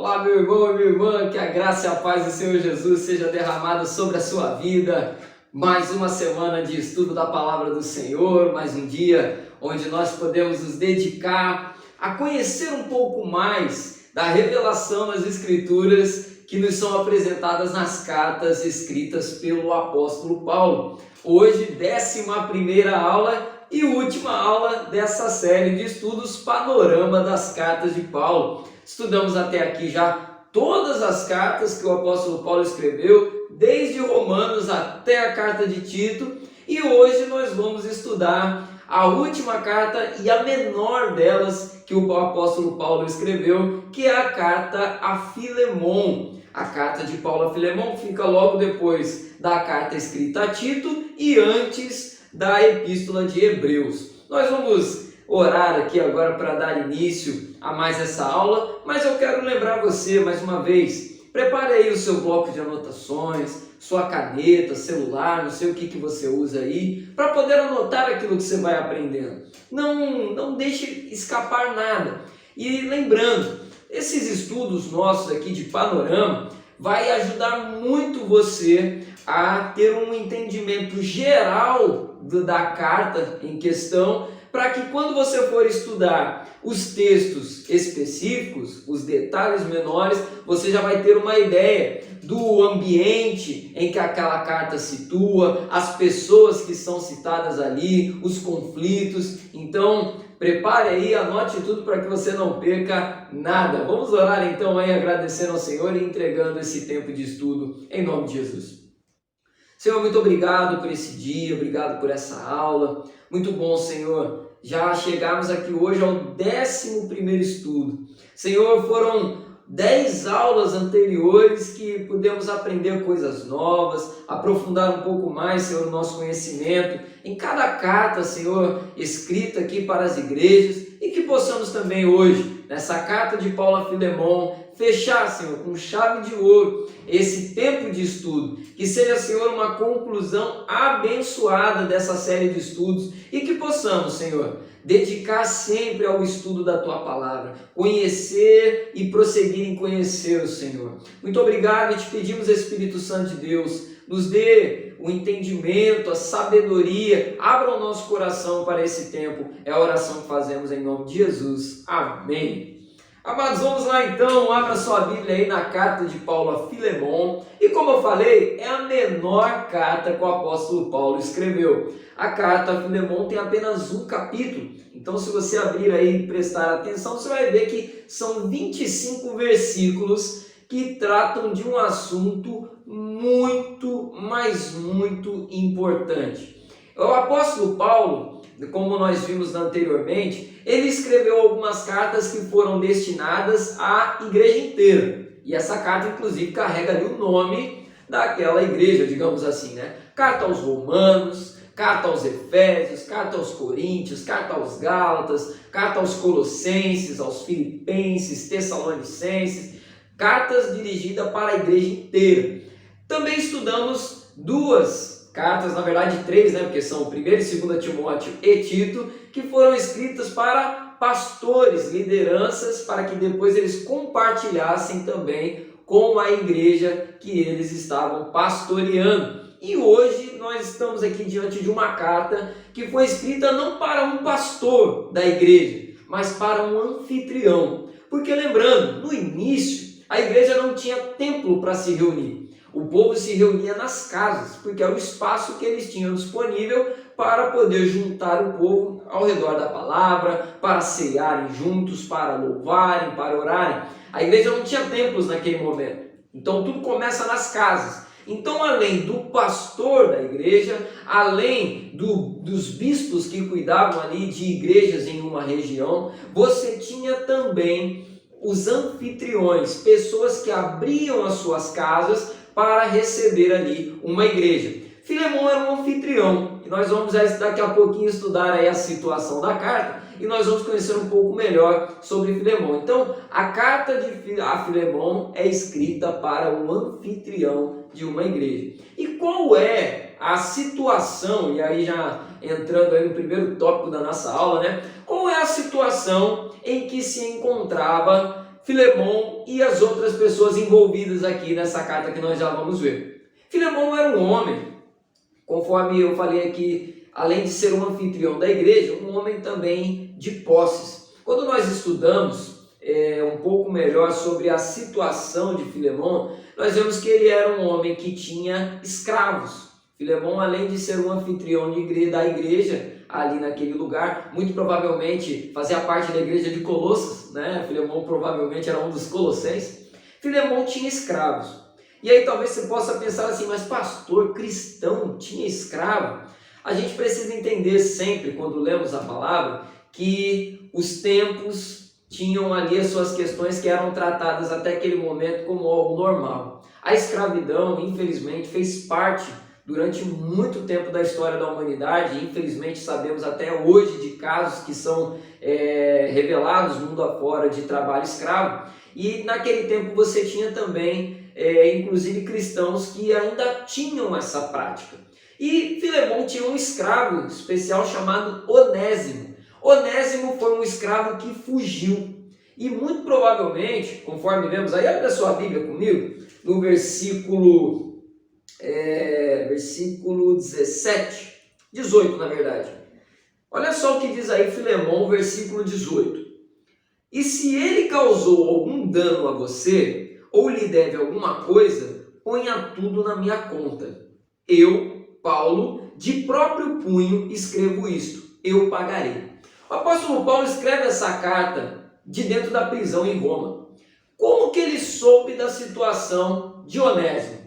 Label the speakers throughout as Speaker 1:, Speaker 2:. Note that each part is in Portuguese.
Speaker 1: Olá, meu irmão e minha irmã, que a graça e a paz do Senhor Jesus seja derramada sobre a sua vida. Mais uma semana de estudo da palavra do Senhor, mais um dia onde nós podemos nos dedicar a conhecer um pouco mais da revelação das Escrituras que nos são apresentadas nas cartas escritas pelo apóstolo Paulo. Hoje, 11ª aula e última aula dessa série de estudos Panorama das Cartas de Paulo. Estudamos até aqui já todas as cartas que o apóstolo Paulo escreveu, desde Romanos até a carta de Tito, e hoje nós vamos estudar a última carta e a menor delas que o apóstolo Paulo escreveu, que é a carta a Filemon. A carta de Paulo a Filemon fica logo depois da carta escrita a Tito e antes da epístola de Hebreus. Nós vamos orar aqui agora para dar início a mais essa aula, mas eu quero lembrar você mais uma vez, prepare aí o seu bloco de anotações, sua caneta, celular, não sei o que você usa aí, para poder anotar aquilo que você vai aprendendo. Não deixe escapar nada. E lembrando, esses estudos nossos aqui de panorama vai ajudar muito você a ter um entendimento geral da carta em questão, para que quando você for estudar os textos específicos, os detalhes menores, você já vai ter uma ideia do ambiente em que aquela carta situa, as pessoas que são citadas ali, os conflitos. Então, prepare aí, anote tudo para que você não perca nada. Vamos orar então aí, agradecendo ao Senhor e entregando esse tempo de estudo em nome de Jesus. Senhor, muito obrigado por esse dia, obrigado por essa aula. Muito bom, Senhor, já chegamos aqui hoje ao 11º estudo. Senhor, foram 10 aulas anteriores que pudemos aprender coisas novas, aprofundar um pouco mais, Senhor, o nosso conhecimento em cada carta, Senhor, escrita aqui para as igrejas, e que possamos também hoje, nessa carta de Paulo a Filemon, fechar, Senhor, com chave de ouro esse tempo de estudo, que seja, Senhor, uma conclusão abençoada dessa série de estudos e que possamos, Senhor, dedicar sempre ao estudo da Tua Palavra, conhecer e prosseguir em conhecer o Senhor. Muito obrigado e te pedimos, Espírito Santo de Deus, nos dê o entendimento, a sabedoria, abra o nosso coração para esse tempo. É a oração que fazemos em nome de Jesus. Amém. Amados, vamos lá então, abra sua Bíblia aí na carta de Paulo a Filemon, e como eu falei, é a menor carta que o apóstolo Paulo escreveu. A carta a Filemon tem apenas um capítulo, então se você abrir aí e prestar atenção, você vai ver que são 25 versículos que tratam de um assunto muito, mas muito importante. O apóstolo Paulo, como nós vimos anteriormente, ele escreveu algumas cartas que foram destinadas à igreja inteira. E essa carta, inclusive, carrega ali o nome daquela igreja, digamos assim, né? Carta aos Romanos, carta aos Efésios, carta aos Coríntios, carta aos Gálatas, carta aos Colossenses, aos Filipenses, Tessalonicenses, cartas dirigidas para a igreja inteira. Também estudamos duas cartas, na verdade 3, né? Porque são 1ª e 2ª Timóteo e Tito, que foram escritas para pastores, lideranças, para que depois eles compartilhassem também com a igreja que eles estavam pastoreando. E hoje nós estamos aqui diante de uma carta que foi escrita não para um pastor da igreja, mas para um anfitrião. Porque lembrando, no início, a igreja não tinha templo para se reunir. O povo se reunia nas casas, porque era o espaço que eles tinham disponível para poder juntar o povo ao redor da palavra, para cearem juntos, para louvarem, para orarem. A igreja não tinha templos naquele momento, então tudo começa nas casas. Então, além do pastor da igreja, além dos bispos que cuidavam ali de igrejas em uma região, você tinha também os anfitriões, pessoas que abriam as suas casas para receber ali uma igreja. Filemon era um anfitrião, e nós vamos daqui a pouquinho estudar aí a situação da carta, e nós vamos conhecer um pouco melhor sobre Filemon. Então, a carta a Filemon é escrita para um anfitrião de uma igreja. E qual é a situação, e aí já entrando aí no primeiro tópico da nossa aula, né? Qual é a situação em que se encontrava Filemon e as outras pessoas envolvidas aqui nessa carta que nós já vamos ver. Filemon era um homem, conforme eu falei aqui, além de ser um anfitrião da igreja, um homem também de posses. Quando nós estudamos um pouco melhor sobre a situação de Filemon, nós vemos que ele era um homem que tinha escravos. Filemon, além de ser um anfitrião da igreja ali naquele lugar, muito provavelmente fazia parte da igreja de Colossos, né? Filemon provavelmente era um dos colossenses. Filemon tinha escravos. E aí talvez você possa pensar assim, mas pastor, cristão tinha escravo? A gente precisa entender sempre, quando lemos a palavra, que os tempos tinham ali as suas questões que eram tratadas até aquele momento como algo normal. A escravidão, infelizmente, fez parte durante muito tempo da história da humanidade. Infelizmente sabemos até hoje de casos que são revelados mundo afora de trabalho escravo. E naquele tempo você tinha também, inclusive cristãos que ainda tinham essa prática. E Filemon tinha um escravo especial chamado Onésimo. Onésimo foi um escravo que fugiu. E muito provavelmente, conforme vemos aí, abre a sua Bíblia comigo, no versículo 18 na verdade. Olha só o que diz aí Filemon, versículo 18. E se ele causou algum dano a você, ou lhe deve alguma coisa, ponha tudo na minha conta. Eu, Paulo, de próprio punho escrevo isto, eu pagarei. O apóstolo Paulo escreve essa carta de dentro da prisão em Roma. Como que ele soube da situação de Onésimo?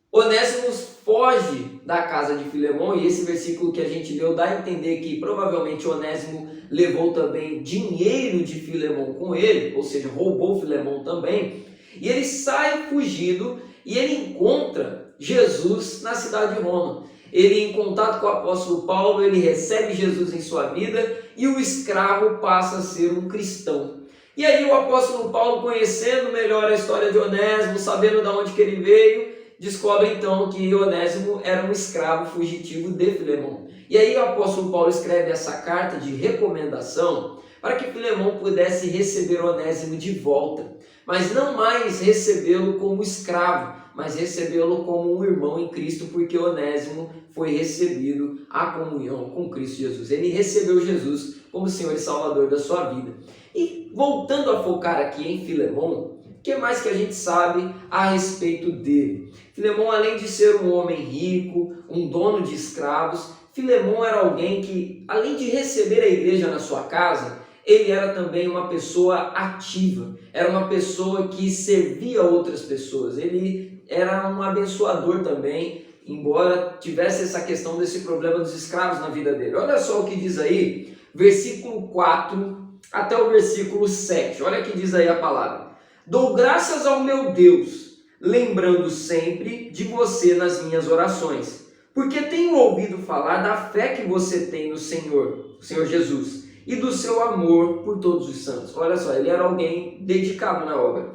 Speaker 1: Onésimo foge da casa de Filemon, e esse versículo que a gente leu dá a entender que provavelmente Onésimo levou também dinheiro de Filemon com ele, ou seja, roubou Filemon também, e ele sai fugido e ele encontra Jesus na cidade de Roma. Ele, em contato com o apóstolo Paulo, ele recebe Jesus em sua vida e o escravo passa a ser um cristão. E aí o apóstolo Paulo, conhecendo melhor a história de Onésimo, sabendo de onde que ele veio, descobre então que Onésimo era um escravo fugitivo de Filemon. E aí o apóstolo Paulo escreve essa carta de recomendação para que Filemon pudesse receber Onésimo de volta, mas não mais recebê-lo como escravo, mas recebê-lo como um irmão em Cristo, porque Onésimo foi recebido à comunhão com Cristo Jesus. Ele recebeu Jesus como Senhor e Salvador da sua vida. E voltando a focar aqui em Filemon, o que mais que a gente sabe a respeito dele? Filemon, além de ser um homem rico, um dono de escravos, Filemon era alguém que, além de receber a igreja na sua casa, ele era também uma pessoa ativa, era uma pessoa que servia outras pessoas, ele era um abençoador também, embora tivesse essa questão desse problema dos escravos na vida dele. Olha só o que diz aí, versículo 4 até o versículo 7, olha o que diz aí a palavra. Dou graças ao meu Deus, lembrando sempre de você nas minhas orações, porque tenho ouvido falar da fé que você tem no Senhor, o Senhor Jesus, e do seu amor por todos os santos. Olha só, ele era alguém dedicado na obra.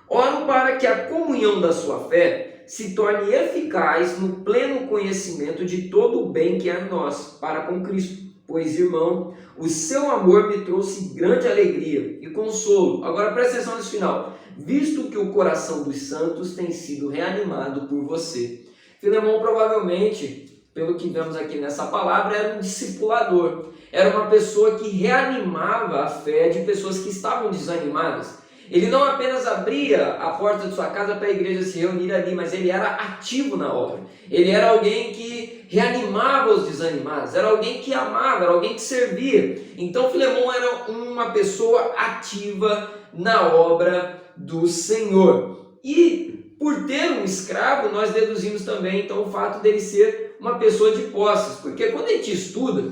Speaker 1: Oro para que a comunhão da sua fé se torne eficaz no pleno conhecimento de todo o bem que há em nós, para com Cristo. Pois, irmão, o seu amor me trouxe grande alegria e consolo. Agora presta atenção nesse final. Visto que o coração dos santos tem sido reanimado por você. Filemon provavelmente, pelo que vemos aqui nessa palavra, era um discipulador. Era uma pessoa que reanimava a fé de pessoas que estavam desanimadas. Ele não apenas abria a porta de sua casa para a igreja se reunir ali, mas ele era ativo na obra. Ele era alguém que reanimava os desanimados, era alguém que amava, era alguém que servia. Então Filemon era uma pessoa ativa na obra do Senhor. E por ter um escravo, nós deduzimos também então o fato dele ser uma pessoa de posses, porque quando a gente estuda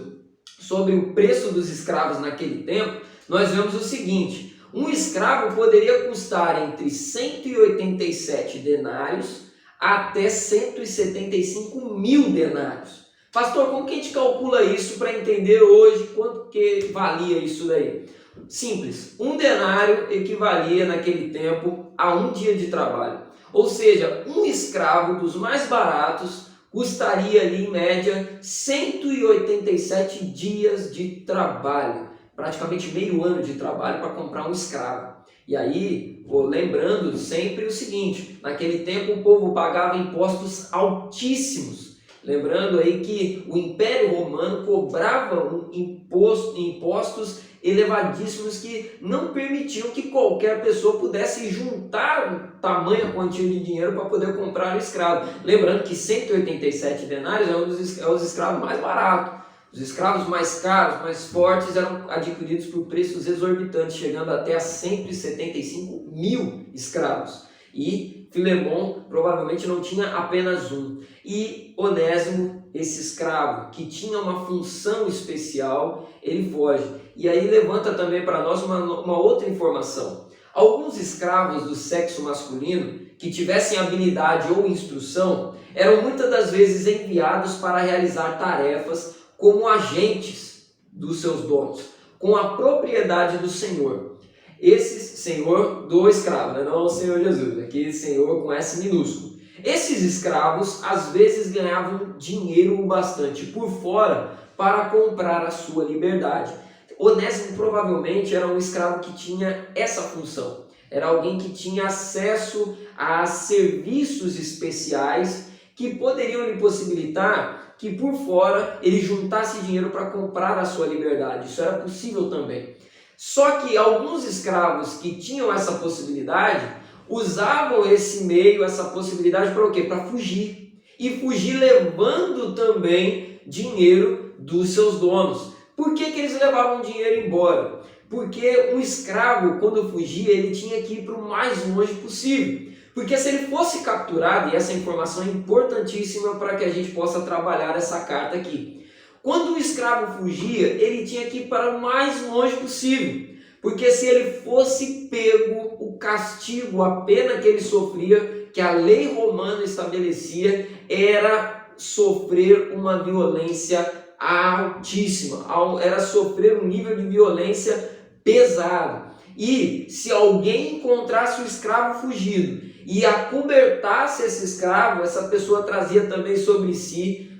Speaker 1: sobre o preço dos escravos naquele tempo, nós vemos o seguinte: um escravo poderia custar entre 187 denários até 175 mil denários. Pastor, como que a gente calcula isso para entender hoje quanto que valia isso daí? Simples, um denário equivalia naquele tempo a um dia de trabalho. Ou seja, um escravo dos mais baratos custaria ali em média 187 dias de trabalho. praticamente meio ano de trabalho para comprar um escravo. E aí, lembrando sempre o seguinte, naquele tempo o povo pagava impostos altíssimos. Lembrando aí que o Império Romano cobrava impostos elevadíssimos que não permitiam que qualquer pessoa pudesse juntar tamanha quantia de dinheiro para poder comprar um escravo. Lembrando que 187 denários é os escravos mais baratos. Os escravos mais caros, mais fortes, eram adquiridos por preços exorbitantes, chegando até a 175 mil escravos. E Filemon provavelmente não tinha apenas um. E Onésimo, esse escravo, que tinha uma função especial, ele foge. E aí levanta também para nós uma outra informação. Alguns escravos do sexo masculino, que tivessem habilidade ou instrução, eram muitas das vezes enviados para realizar tarefas como agentes dos seus donos, com a propriedade do Senhor. Esse Senhor do escravo, né? Não o Senhor Jesus, aqui Senhor com S minúsculo. Esses escravos às vezes ganhavam dinheiro bastante por fora para comprar a sua liberdade. Onésimo provavelmente era um escravo que tinha essa função. Era alguém que tinha acesso a serviços especiais que poderiam lhe possibilitar que por fora ele juntasse dinheiro para comprar a sua liberdade. Isso era possível também. Só que alguns escravos que tinham essa possibilidade usavam esse meio, essa possibilidade para o quê? Para fugir. E fugir levando também dinheiro dos seus donos. Por que eles levavam dinheiro embora? Porque um escravo, quando fugia, ele tinha que ir para o mais longe possível. Porque se ele fosse capturado, e essa informação é importantíssima para que a gente possa trabalhar essa carta aqui. Quando um escravo fugia, ele tinha que ir para o mais longe possível. Porque se ele fosse pego, o castigo, a pena que ele sofria, que a lei romana estabelecia, era sofrer uma violência altíssima, era sofrer um nível de violência pesado. E se alguém encontrasse o escravo fugido e acobertasse esse escravo, essa pessoa trazia também sobre si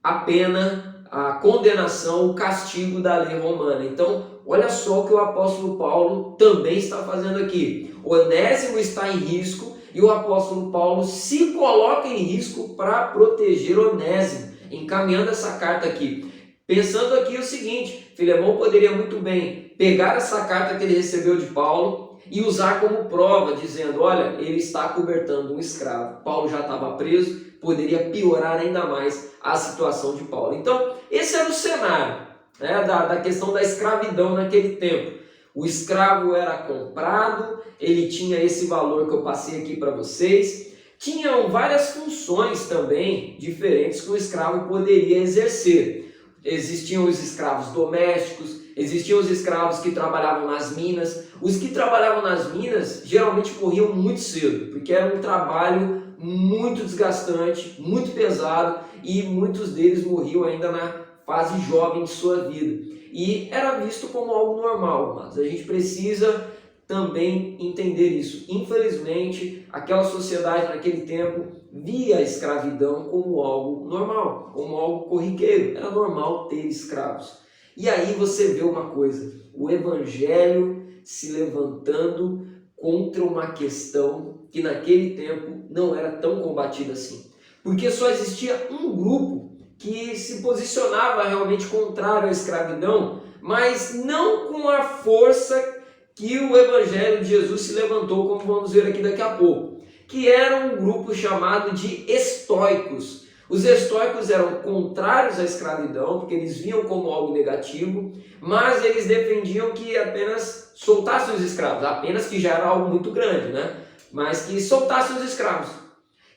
Speaker 1: a pena, a condenação, o castigo da lei romana. Então, olha só o que o apóstolo Paulo também está fazendo aqui. Onésimo está em risco e o apóstolo Paulo se coloca em risco para proteger Onésimo, encaminhando essa carta aqui. Pensando aqui o seguinte, Filemão poderia muito bem pegar essa carta que ele recebeu de Paulo e usar como prova, dizendo, olha, ele está acobertando um escravo. Paulo já estava preso, poderia piorar ainda mais a situação de Paulo. Então, esse era o cenário, né, da questão da escravidão naquele tempo. O escravo era comprado, ele tinha esse valor que eu passei aqui para vocês. Tinham várias funções também diferentes que o escravo poderia exercer. Existiam os escravos domésticos, existiam os escravos que trabalhavam nas minas. Os que trabalhavam nas minas geralmente morriam muito cedo, porque era um trabalho muito desgastante, muito pesado, e muitos deles morriam ainda na fase jovem de sua vida. E era visto como algo normal, mas a gente precisa também entender isso. Infelizmente, aquela sociedade naquele tempo via a escravidão como algo normal, como algo corriqueiro. Era normal ter escravos. E aí você vê uma coisa, o evangelho se levantando contra uma questão que naquele tempo não era tão combatida assim. Porque só existia um grupo que se posicionava realmente contrário à escravidão, mas não com a força que o evangelho de Jesus se levantou, como vamos ver aqui daqui a pouco, que era um grupo chamado de estoicos. Os estoicos eram contrários à escravidão, porque eles viam como algo negativo, mas eles defendiam que apenas soltassem os escravos, apenas que já era algo muito grande, né? Mas que soltassem os escravos.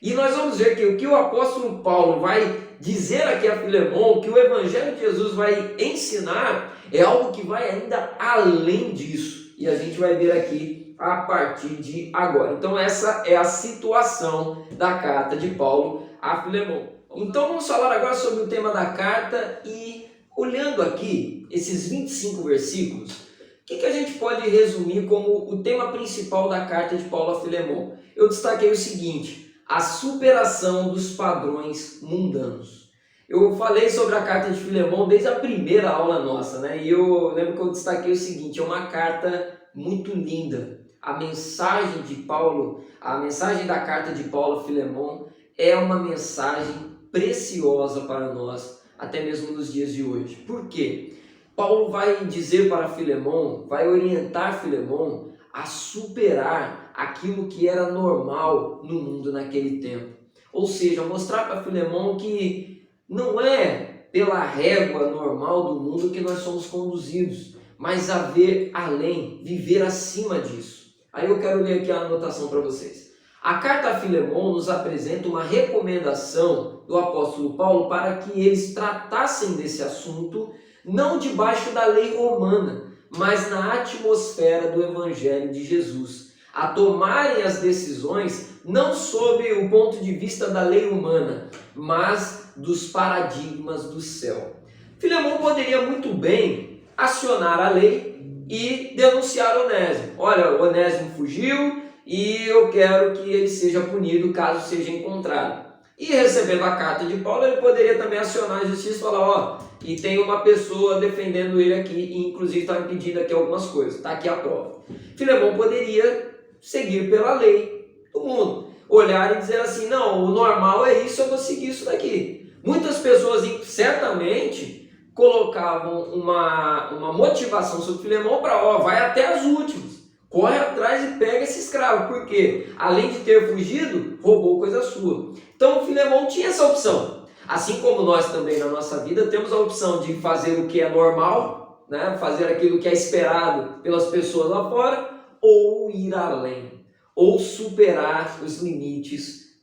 Speaker 1: E nós vamos ver que o que o apóstolo Paulo vai dizer aqui a Filemão, que o evangelho de Jesus vai ensinar, é algo que vai ainda além disso. E a gente vai ver aqui a partir de agora. Então essa é a situação da carta de Paulo a Filemão. Então vamos falar agora sobre o tema da carta e olhando aqui esses 25 versículos, o que a gente pode resumir como o tema principal da carta de Paulo a Filemão? Eu destaquei o seguinte, a superação dos padrões mundanos. Eu falei sobre a carta de Filemão desde a primeira aula nossa, né? E eu lembro que eu destaquei o seguinte: é uma carta muito linda. A mensagem de Paulo, a mensagem da carta de Paulo a Filemão é uma mensagem preciosa para nós, até mesmo nos dias de hoje. Por quê? Paulo vai dizer para Filemão, vai orientar Filemão a superar aquilo que era normal no mundo naquele tempo. Ou seja, mostrar para Filemão que não é pela régua normal do mundo que nós somos conduzidos, mas a ver além, viver acima disso. Aí eu quero ler aqui a anotação para vocês. A carta a Filemão nos apresenta uma recomendação do apóstolo Paulo para que eles tratassem desse assunto não debaixo da lei romana, mas na atmosfera do Evangelho de Jesus, a tomarem as decisões não sob o ponto de vista da lei humana, mas dos paradigmas do céu. Filemão poderia muito bem acionar a lei e denunciar Onésimo. Olha, o Onésimo fugiu e eu quero que ele seja punido caso seja encontrado. E recebendo a carta de Paulo, ele poderia também acionar a justiça e falar, ó, e tem uma pessoa defendendo ele aqui, e inclusive está me pedindo aqui algumas coisas, está aqui a prova. Filemão poderia seguir pela lei do mundo, olhar e dizer assim, não, o normal é isso, eu vou seguir isso daqui. Muitas pessoas certamente colocavam uma motivação sobre Filemão para, ó, vai até as últimas, corre atrás e pega esse escravo, porque além de ter fugido, roubou coisa sua. Então Filemão tinha essa opção. Assim como nós também na nossa vida temos a opção de fazer o que é normal, né? Fazer aquilo que é esperado pelas pessoas lá fora, ou ir além, ou superar os limites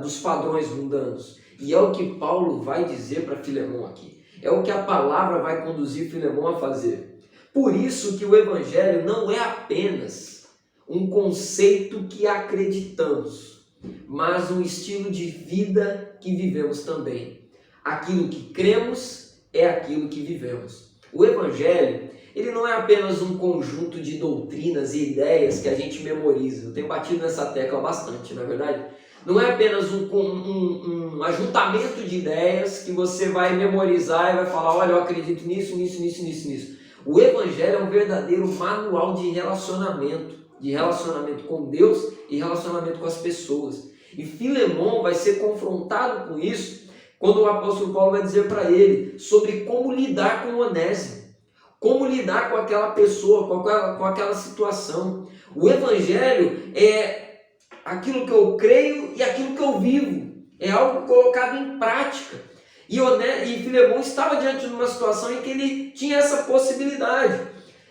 Speaker 1: dos padrões mundanos. E é o que Paulo vai dizer para Filemão aqui. É o que a palavra vai conduzir Filemão a fazer. Por isso que o Evangelho não é apenas um conceito que acreditamos, mas um estilo de vida que vivemos também. Aquilo que cremos é aquilo que vivemos. O Evangelho, ele não é apenas um conjunto de doutrinas e ideias que a gente memoriza. Eu tenho batido nessa tecla bastante, na verdade. Não é apenas um ajuntamento de ideias que você vai memorizar e vai falar, olha, eu acredito nisso, nisso, nisso, nisso, nisso. O Evangelho é um verdadeiro manual de relacionamento com Deus e relacionamento com as pessoas. E Filemão vai ser confrontado com isso quando o apóstolo Paulo vai dizer para ele sobre como lidar com o Onésimo, como lidar com aquela pessoa, com aquela situação. O Evangelho é aquilo que eu creio e aquilo que eu vivo, é algo colocado em prática. E Filemão estava diante de uma situação em que ele tinha essa possibilidade.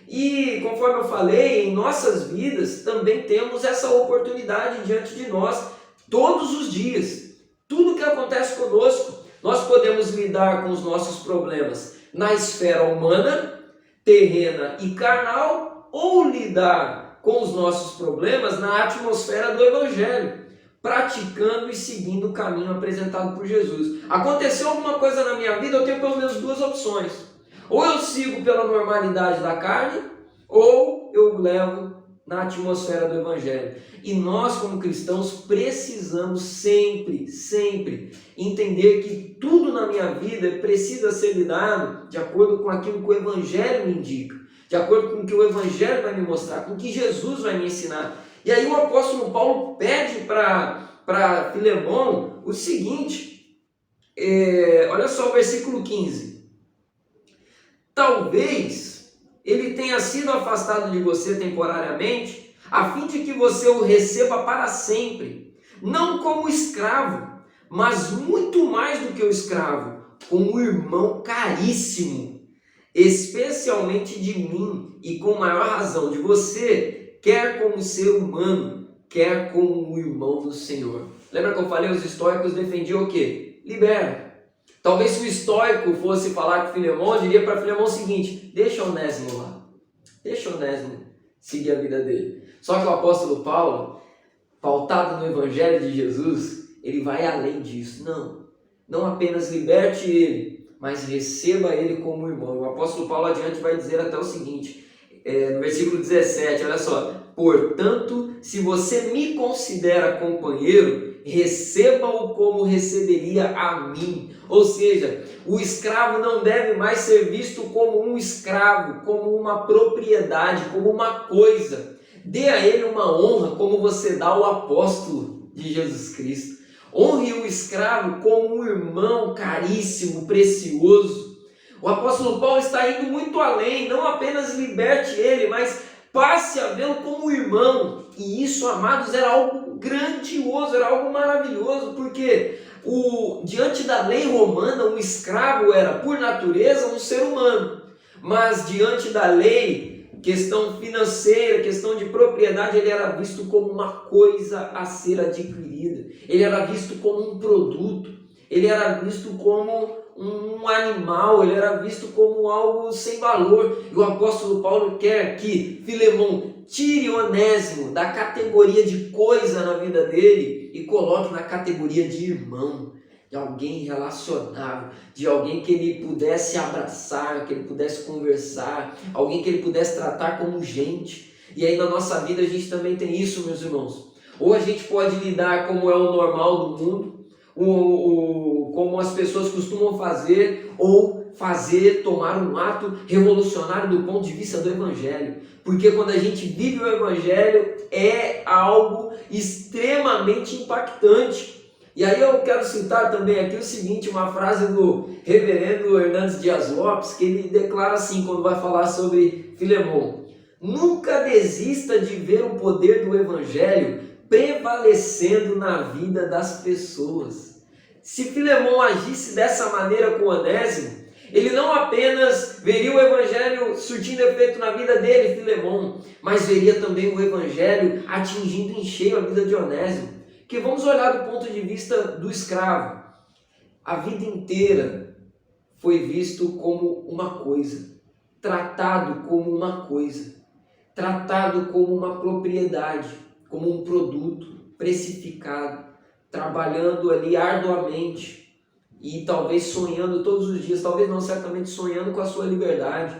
Speaker 1: E conforme eu falei, em nossas vidas também temos essa oportunidade diante de nós, todos os dias. Tudo que acontece conosco, nós podemos lidar com os nossos problemas na esfera humana, terrena e carnal, ou lidar com os nossos problemas na atmosfera do Evangelho, praticando e seguindo o caminho apresentado por Jesus. Aconteceu alguma coisa na minha vida, eu tenho pelo menos duas opções. Ou eu sigo pela normalidade da carne, ou eu levo na atmosfera do Evangelho. E nós, como cristãos, precisamos sempre entender que tudo na minha vida precisa ser lidado de acordo com aquilo que o Evangelho me indica, de acordo com o que o Evangelho vai me mostrar, com o que Jesus vai me ensinar. E aí o apóstolo Paulo pede para Filemão o seguinte, olha só o versículo 15. Talvez ele tenha sido afastado de você temporariamente, a fim de que você o receba para sempre, não como escravo, mas muito mais do que o escravo, como um irmão caríssimo, especialmente de mim e com maior razão de você, quer como ser humano, quer como um irmão do Senhor. Lembra que eu falei, os estoicos defendiam o quê? Liberta. Talvez se o estoico fosse falar com Filemão, eu diria para Filemão o seguinte, deixa Onésimo lá, deixa Onésimo seguir a vida dele. Só que o apóstolo Paulo, pautado no Evangelho de Jesus, ele vai além disso. Não apenas liberte ele, mas receba ele como irmão. O apóstolo Paulo adiante vai dizer até o seguinte, no versículo 17, olha só, Portanto, se você me considera companheiro, receba-o como receberia a mim. Ou seja, o escravo não deve mais ser visto como um escravo, como uma propriedade, como uma coisa. Dê a ele uma honra como você dá ao apóstolo de Jesus Cristo. Honre o escravo como um irmão caríssimo, precioso. O apóstolo Paulo está indo muito além, não apenas liberte ele, mas passe a vê-lo como irmão. E isso, amados, era algo grandioso, era algo maravilhoso, porque diante da lei romana, um escravo era, por natureza, um ser humano. Mas diante da lei, questão financeira, questão de propriedade, ele era visto como uma coisa a ser adquirida. Ele era visto como um produto. Ele era visto como um animal, ele era visto como algo sem valor. E o apóstolo Paulo quer que Filemão tire Onésimo da categoria de coisa na vida dele e coloque na categoria de irmão, de alguém relacionável, de alguém que ele pudesse abraçar, que ele pudesse conversar, alguém que ele pudesse tratar como gente. E aí na nossa vida a gente também tem isso, meus irmãos. Ou a gente pode lidar como é o normal do mundo, como as pessoas costumam fazer, ou tomar um ato revolucionário do ponto de vista do Evangelho. Porque quando a gente vive o Evangelho é algo extremamente impactante. E aí eu quero citar também aqui o seguinte, uma frase do reverendo Hernandes Dias Lopes, que ele declara assim quando vai falar sobre Filemão: nunca desista de ver o poder do Evangelho prevalecendo na vida das pessoas. Se Filemão agisse dessa maneira com Onésimo, ele não apenas veria o Evangelho surtindo efeito na vida dele, Filemão, mas veria também o Evangelho atingindo em cheio a vida de Onésimo. Que vamos olhar do ponto de vista do escravo. A vida inteira foi visto como uma coisa, tratado como uma coisa, tratado como uma propriedade, como um produto precificado, trabalhando ali arduamente e talvez sonhando todos os dias, talvez não, certamente sonhando com a sua liberdade.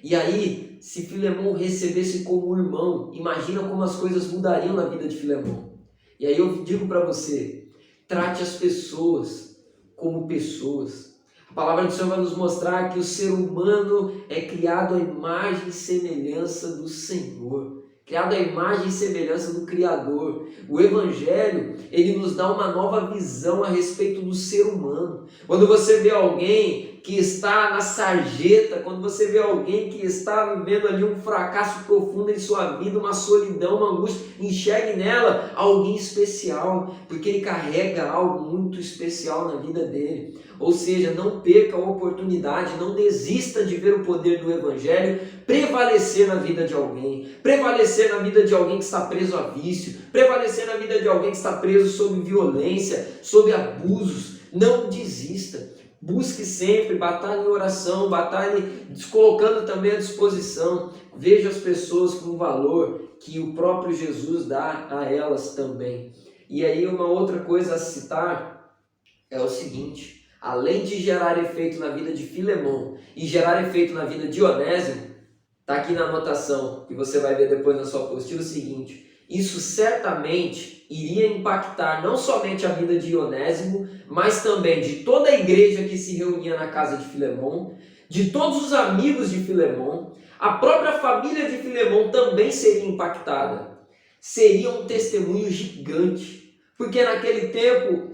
Speaker 1: E aí, se Filemão recebesse como irmão, imagina como as coisas mudariam na vida de Filemão. E aí eu digo para você, trate as pessoas como pessoas. A palavra do Senhor vai nos mostrar que o ser humano é criado à imagem e semelhança do Senhor. Criado à imagem e semelhança do Criador. O Evangelho, ele nos dá uma nova visão a respeito do ser humano. Quando você vê alguém que está na sarjeta, quando você vê alguém que está vivendo ali um fracasso profundo em sua vida, uma solidão, uma angústia, enxergue nela alguém especial, porque ele carrega algo muito especial na vida dele. Ou seja, não perca a oportunidade, não desista de ver o poder do Evangelho prevalecer na vida de alguém, prevalecer na vida de alguém que está preso a vício, prevalecer na vida de alguém que está preso sob violência, sob abusos. Não desista. Busque sempre, batalhe em oração, batalhe colocando também à disposição. Veja as pessoas com o valor que o próprio Jesus dá a elas também. E aí uma outra coisa a citar é o seguinte: além de gerar efeito na vida de Filemão e gerar efeito na vida de Onésimo, está aqui na anotação, que você vai ver depois na sua apostila, o seguinte: isso certamente iria impactar não somente a vida de Onésimo, mas também de toda a igreja que se reunia na casa de Filemão, de todos os amigos de Filemão, a própria família de Filemão também seria impactada. Seria um testemunho gigante, porque naquele tempo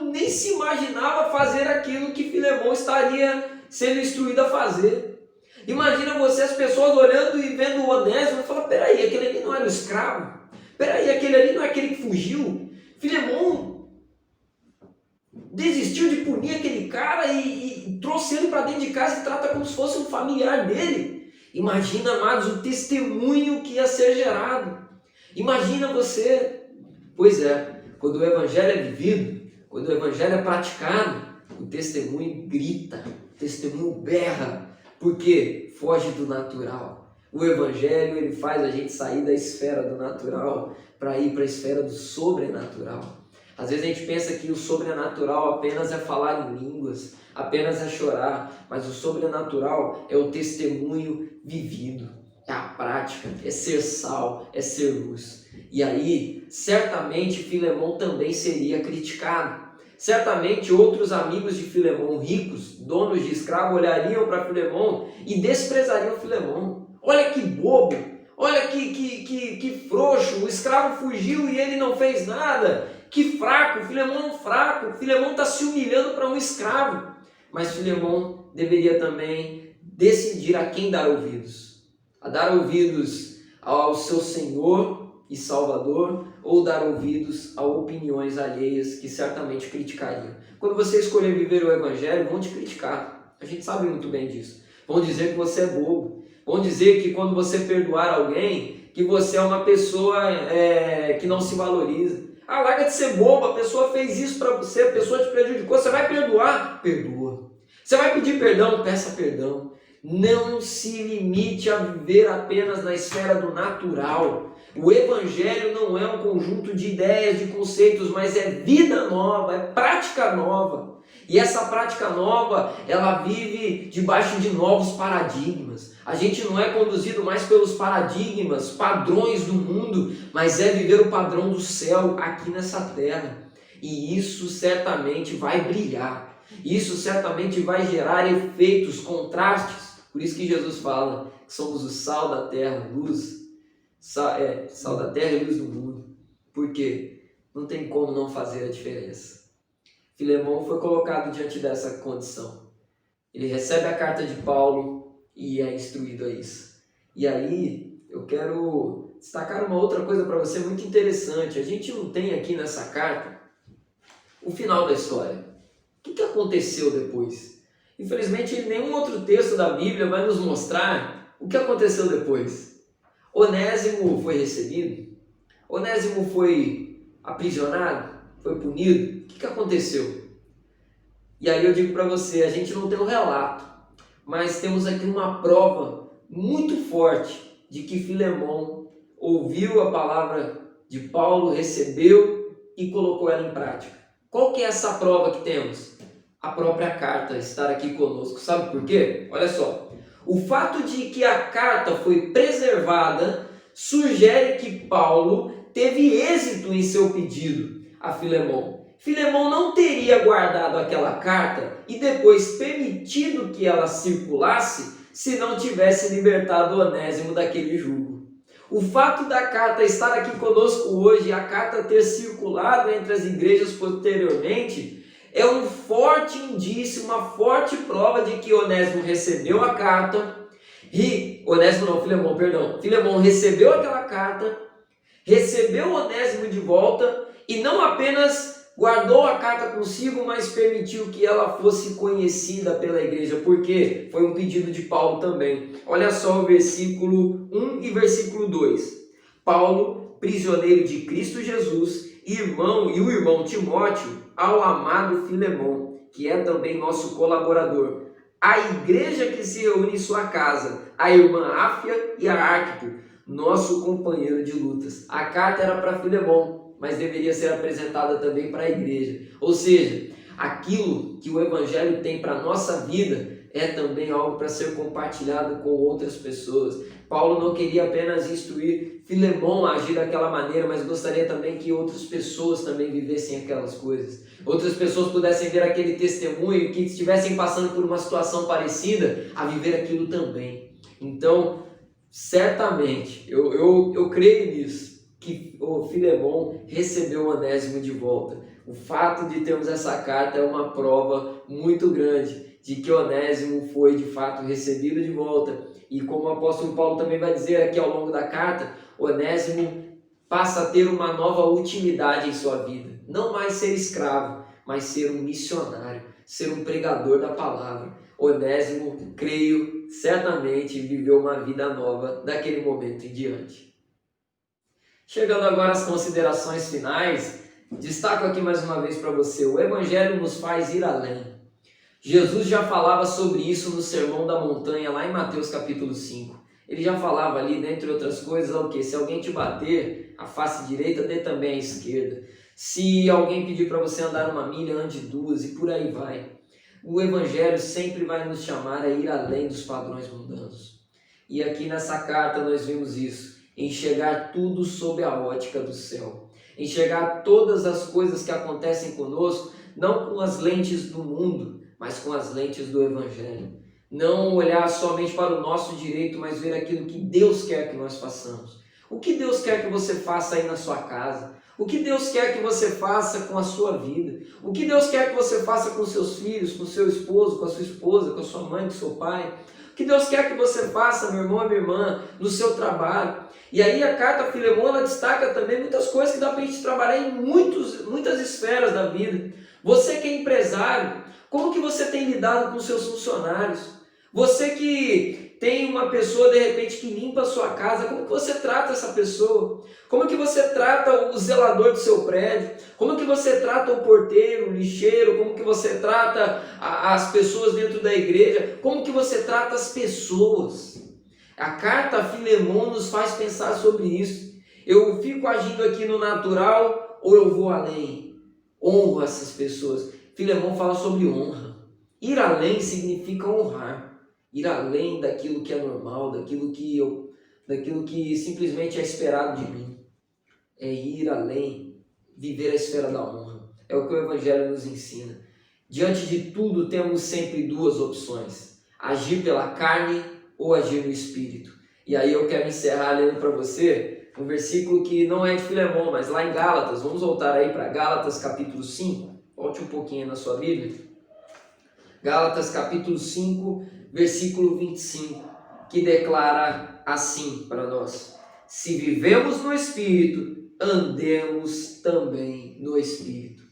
Speaker 1: nem se imaginava fazer aquilo que Filemão estaria sendo instruído a fazer. Imagina você, as pessoas olhando e vendo o Onésimo e falando: peraí, aquele ali não era o escravo? Peraí, aquele ali não é aquele que fugiu? Filemão desistiu de punir aquele cara e trouxe ele para dentro de casa e trata como se fosse um familiar dele. Imagina, amados, o testemunho que ia ser gerado. Imagina você. Pois é, quando o Evangelho é vivido, quando o Evangelho é praticado, o testemunho grita, o testemunho berra, porque foge do natural. O Evangelho, ele faz a gente sair da esfera do natural para ir para a esfera do sobrenatural. Às vezes a gente pensa que o sobrenatural apenas é falar em línguas, apenas é chorar, mas o sobrenatural é o testemunho vivido. é a prática, é ser sal, é ser luz. E aí, certamente Filemão também seria criticado. Certamente outros amigos de Filemão, ricos, donos de escravo, olhariam para Filemão e desprezariam Filemão. Olha que bobo, olha que frouxo, o escravo fugiu e ele não fez nada. Que fraco, Filemão é um fraco, Filemão está se humilhando para um escravo. Mas Filemão deveria também decidir a quem dar ouvidos. A dar ouvidos ao seu Senhor e Salvador, ou dar ouvidos a opiniões alheias que certamente criticariam. Quando você escolher viver o Evangelho, vão te criticar. A gente sabe muito bem disso. Vão dizer que você é bobo. Vão dizer que quando você perdoar alguém, que você é uma pessoa que não se valoriza. Ah, larga de ser bobo, a pessoa fez isso para você, a pessoa te prejudicou, você vai perdoar? Perdoa. Você vai pedir perdão? Peça perdão. Não se limite a viver apenas na esfera do natural. O Evangelho não é um conjunto de ideias, de conceitos, mas é vida nova, é prática nova. E essa prática nova, ela vive debaixo de novos paradigmas. A gente não é conduzido mais pelos paradigmas, padrões do mundo, mas é viver o padrão do céu aqui nessa terra. E isso certamente vai brilhar. Isso certamente vai gerar efeitos, contrastes. Por isso que Jesus fala que somos o sal da terra, luz. Sal da terra e luz do mundo. Por quê? Não tem como não fazer a diferença. Filemão foi colocado diante dessa condição. Ele recebe a carta de Paulo e é instruído a isso. E aí, eu quero destacar uma outra coisa para você muito interessante. A gente não tem aqui nessa carta o final da história. O que aconteceu depois? Infelizmente, nenhum outro texto da Bíblia vai nos mostrar o que aconteceu depois. Onésimo foi recebido? Onésimo foi aprisionado? Foi punido? O que aconteceu? E aí eu digo para você, a gente não tem um relato, mas temos aqui uma prova muito forte de que Filemão ouviu a palavra de Paulo, recebeu e colocou ela em prática. Qual que é essa prova que temos? A própria carta estar aqui conosco. Sabe por quê? Olha só. O fato de que a carta foi preservada sugere que Paulo teve êxito em seu pedido a Filemão. Filemão não teria guardado aquela carta e depois permitido que ela circulasse se não tivesse libertado Onésimo daquele jugo. O fato da carta estar aqui conosco hoje, a carta ter circulado entre as igrejas posteriormente, é um forte indício, uma forte prova de que Onésimo recebeu a carta, Filemão recebeu aquela carta, recebeu Onésimo de volta e não apenas guardou a carta consigo, mas permitiu que ela fosse conhecida pela igreja, porque foi um pedido de Paulo também. Olha só o versículo 1 e versículo 2. Paulo, prisioneiro de Cristo Jesus, e o irmão Timóteo, ao amado Filemão, que é também nosso colaborador, a igreja que se reúne em sua casa, a irmã Áfia e a Arquipo, nosso companheiro de lutas. A carta era para Filemão, mas deveria ser apresentada também para a igreja. Ou seja, aquilo que o Evangelho tem para a nossa vida é também algo para ser compartilhado com outras pessoas. Paulo não queria apenas instruir Filemão a agir daquela maneira, mas gostaria também que outras pessoas também vivessem aquelas coisas. Outras pessoas pudessem ver aquele testemunho, que estivessem passando por uma situação parecida, a viver aquilo também. Então, certamente, eu creio nisso, que o Filemão recebeu Onésimo de volta. O fato de termos essa carta é uma prova muito grande de que Onésimo foi de fato recebido de volta. E como o apóstolo Paulo também vai dizer aqui ao longo da carta, Onésimo passa a ter uma nova utilidade em sua vida. Não mais ser escravo, mas ser um missionário, ser um pregador da palavra. Onésimo, creio, certamente viveu uma vida nova daquele momento em diante. Chegando agora às considerações finais, destaco aqui mais uma vez para você, o Evangelho nos faz ir além. Jesus já falava sobre isso no Sermão da Montanha, lá em Mateus capítulo 5. Ele já falava ali, dentre outras coisas, o quê? Se alguém te bater a face direita, dê também a esquerda. Se alguém pedir para você andar 1 milha, ande 2 e por aí vai. O Evangelho sempre vai nos chamar a ir além dos padrões mundanos. E aqui nessa carta nós vimos isso, enxergar tudo sob a ótica do céu, enxergar todas as coisas que acontecem conosco, não com as lentes do mundo, mas com as lentes do Evangelho. Não olhar somente para o nosso direito, mas ver aquilo que Deus quer que nós façamos. O que Deus quer que você faça aí na sua casa? O que Deus quer que você faça com a sua vida? O que Deus quer que você faça com seus filhos, com seu esposo, com a sua esposa, com a sua mãe, com o seu pai? O que Deus quer que você faça, meu irmão e minha irmã, no seu trabalho? E aí a carta a Filemon, ela destaca também muitas coisas que dá para a gente trabalhar em muitas esferas da vida. Você que é empresário, como que você tem lidado com seus funcionários? Você que tem uma pessoa, de repente, que limpa a sua casa, como que você trata essa pessoa? Como que você trata o zelador do seu prédio? Como que você trata o porteiro, o lixeiro? Como que você trata as pessoas dentro da igreja? Como que você trata as pessoas? A carta a Filemon nos faz pensar sobre isso. Eu fico agindo aqui no natural ou eu vou além? Honro essas pessoas. Filemon fala sobre honra. Ir além significa honrar. Ir além daquilo que é normal, daquilo que simplesmente é esperado de mim. É ir além, viver a esfera da honra. É o que o Evangelho nos ensina. Diante de tudo, temos sempre duas opções: agir pela carne ou agir no Espírito. E aí eu quero encerrar lendo para você um versículo que não é de Filemon, mas lá em Gálatas. Vamos voltar aí para Gálatas capítulo 5. Volte um pouquinho na sua Bíblia. Gálatas capítulo 5, versículo 25, que declara assim para nós: se vivemos no Espírito, andemos também no Espírito.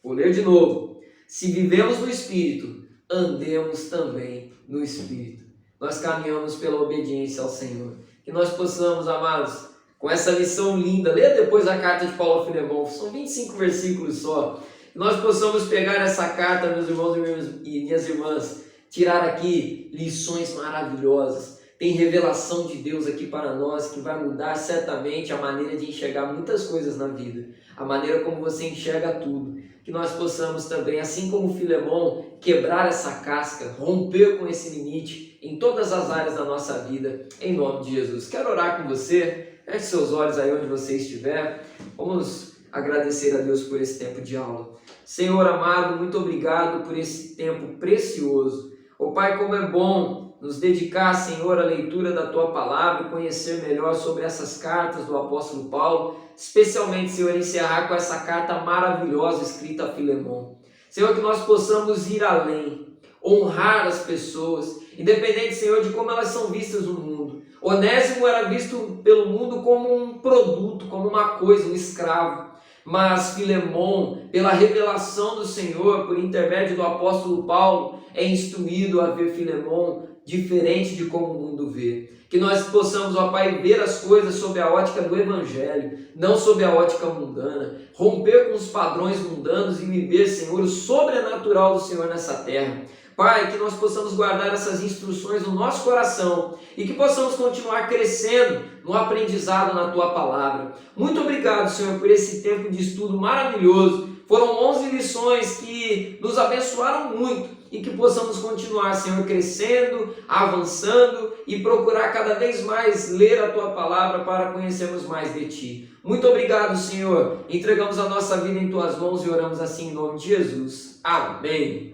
Speaker 1: Vou ler de novo. Se vivemos no Espírito, andemos também no Espírito. Nós caminhamos pela obediência ao Senhor. Que nós possamos, amados, com essa lição linda, lê depois a carta de Paulo a Filemon, são 25 versículos só. Que nós possamos pegar essa carta, meus irmãos e minhas irmãs, tirar aqui lições maravilhosas. Tem revelação de Deus aqui para nós que vai mudar certamente a maneira de enxergar muitas coisas na vida, a maneira como você enxerga tudo. Que nós possamos também, assim como Filemon, quebrar essa casca, romper com esse limite em todas as áreas da nossa vida, em nome de Jesus. Quero orar com você, feche seus olhos aí onde você estiver. Vamos agradecer a Deus por esse tempo de aula. Senhor amado, muito obrigado por esse tempo precioso. Ó Pai, como é bom nos dedicar, Senhor, à leitura da Tua Palavra e conhecer melhor sobre essas cartas do apóstolo Paulo, especialmente, Senhor, encerrar com essa carta maravilhosa escrita a Filemon. Senhor, que nós possamos ir além, honrar as pessoas, independente, Senhor, de como elas são vistas no mundo. Onésimo era visto pelo mundo como um produto, como uma coisa, um escravo. Mas Filemon, pela revelação do Senhor, por intermédio do apóstolo Paulo, é instruído a ver Filemon diferente de como o mundo vê. Que nós possamos, ó Pai, ver as coisas sob a ótica do Evangelho, não sob a ótica mundana, romper com os padrões mundanos e viver, Senhor, o sobrenatural do Senhor nessa terra. Pai, que nós possamos guardar essas instruções no nosso coração e que possamos continuar crescendo no aprendizado na Tua Palavra. Muito obrigado, Senhor, por esse tempo de estudo maravilhoso. Foram 11 lições que nos abençoaram muito e que possamos continuar, Senhor, crescendo, avançando e procurar cada vez mais ler a Tua Palavra para conhecermos mais de Ti. Muito obrigado, Senhor. Entregamos a nossa vida em Tuas mãos e oramos assim em nome de Jesus. Amém.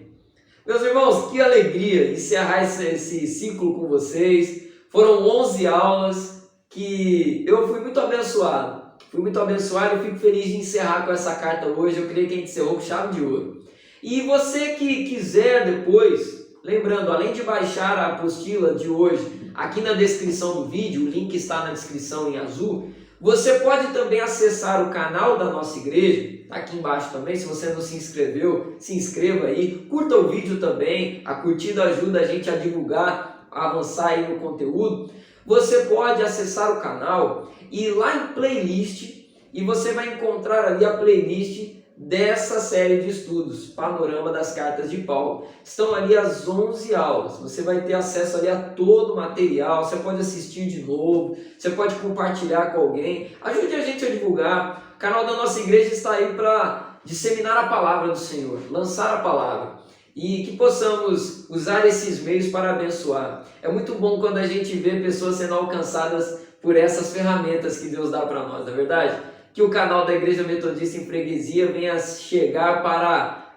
Speaker 1: Meus irmãos, que alegria encerrar esse ciclo com vocês. Foram 11 aulas que eu fui muito abençoado. Eu fico feliz de encerrar com essa carta hoje. Eu creio que a gente encerrou com chave de ouro. E você que quiser depois, lembrando, além de baixar a apostila de hoje, aqui na descrição do vídeo, o link está na descrição em azul, você pode também acessar o canal da nossa igreja, tá aqui embaixo também. Se você não se inscreveu, se inscreva aí, curta o vídeo também, a curtida ajuda a gente a divulgar, a avançar aí no conteúdo. Você pode acessar o canal e ir lá em playlist e você vai encontrar ali a playlist dessa série de estudos, Panorama das Cartas de Paulo. Estão ali as 11 aulas, você vai ter acesso ali a todo o material, você pode assistir de novo, você pode compartilhar com alguém, ajude a gente a divulgar. O canal da nossa igreja está aí para disseminar a palavra do Senhor, lançar a palavra. e que possamos usar esses meios para abençoar. É muito bom quando a gente vê pessoas sendo alcançadas por essas ferramentas que Deus dá para nós, não é verdade? Que o canal da Igreja Metodista em Freguesia venha chegar para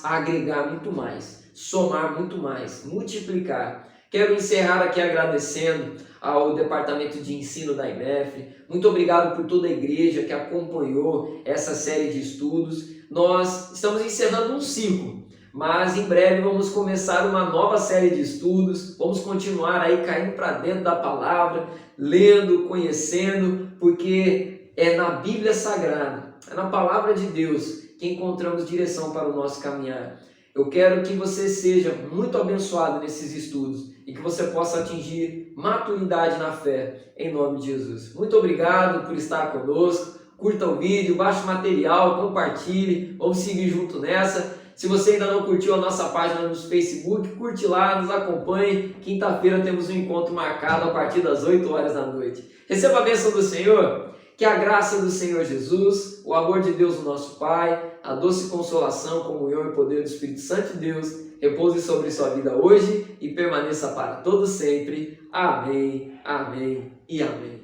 Speaker 1: agregar muito mais, somar muito mais, multiplicar. Quero encerrar aqui agradecendo ao Departamento de Ensino da IMEF. Muito obrigado por toda a igreja que acompanhou essa série de estudos. Nós estamos encerrando um ciclo, mas em breve vamos começar uma nova série de estudos. Vamos continuar aí caindo para dentro da palavra, lendo, conhecendo, porque é na Bíblia Sagrada, é na palavra de Deus que encontramos direção para o nosso caminhar. Eu quero que você seja muito abençoado nesses estudos e que você possa atingir maturidade na fé, em nome de Jesus. Muito obrigado por estar conosco. Curta o vídeo, baixe o material, compartilhe, vamos seguir junto nessa. Se você ainda não curtiu a nossa página no Facebook, curte lá, nos acompanhe. Quinta-feira temos um encontro marcado a partir das 8 horas da noite. Receba a bênção do Senhor. Que a graça do Senhor Jesus, o amor de Deus, o nosso Pai, a doce consolação, comunhão e poder do Espírito Santo de Deus repouse sobre sua vida hoje e permaneça para todo sempre. Amém, amém e amém.